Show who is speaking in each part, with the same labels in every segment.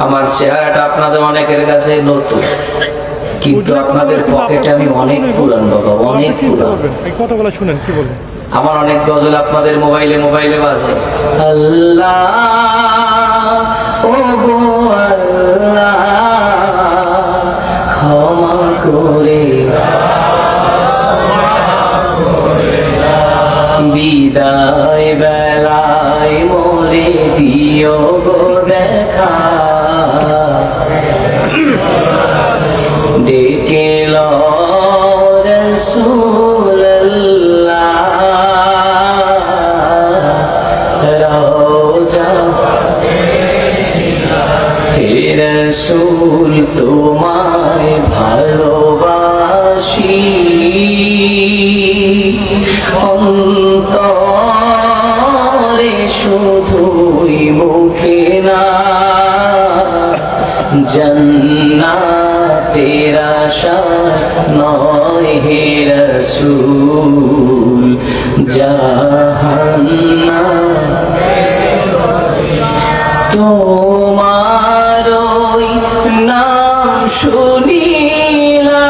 Speaker 1: আমার চেহারাটা আপনাদের অনেকের কাছে নতুন, কিন্তু আপনাদের পকেটে আমি অনেক পুরান বাবা, অনেক পুরান।
Speaker 2: এই কথাগুলো শুনেন, কি বলবেন?
Speaker 1: আমার অনেক গজল আপনাদের মোবাইলে মোবাইলে বাজে। আল্লাহ ও গো আল্লাহ ক্ষমা করে বিদায় বেলায় মোরে দিও গো দেখা, ডেকে লো রাসূলুল্লাহ রওজা হে রাসূল তোমায় ভালোবাসি, অন্তরে শুধুই মুখে না, জান্নাতের আশায় নয় হে রাসূল জাহান্নাম। তোমার ওই নাম শুনিলা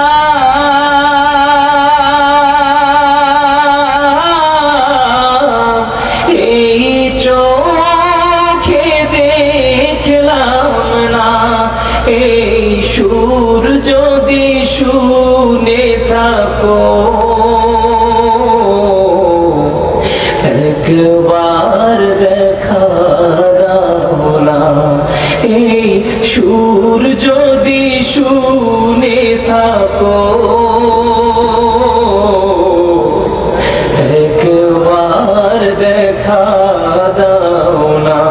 Speaker 1: এই চোখে দেখলাম না, এই সুর যদি শুনে থাকো একবার দেখা দাও না, এই সুর যদি শুনে থাকো একবার দেখা দাও না,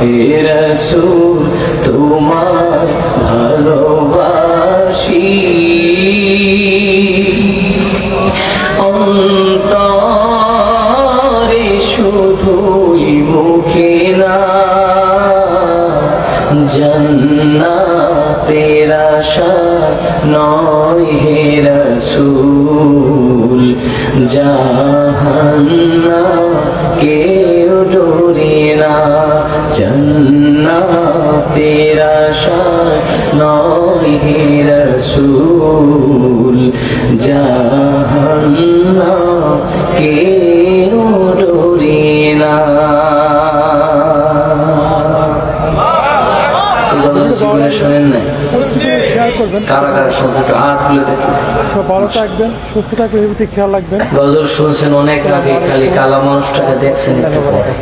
Speaker 1: হে রাসূল তোমায় ভালোবাসি, অন্তরে শুধুই মুখে না, জান্নাতের আশা নয় হে রাসূল জাহান্নাম কেউ ডরে না, জান্নাতের আশা নয় হে রাসূল জাহান্নাম কেউ ডরে না। জীবনে শোনেন নাই?
Speaker 2: শেয়ার করবেন।
Speaker 1: কারা কারা শুনছে একটু হাত তুলে দেখি।
Speaker 2: সব ভালো থাকবেন, সুস্থ থাকবেন, এর প্রতি খেয়াল রাখবেন।
Speaker 1: গজল শুনছেন অনেক আগে, খালি কালা মানুষটাকে দেখছেন একটু পরে।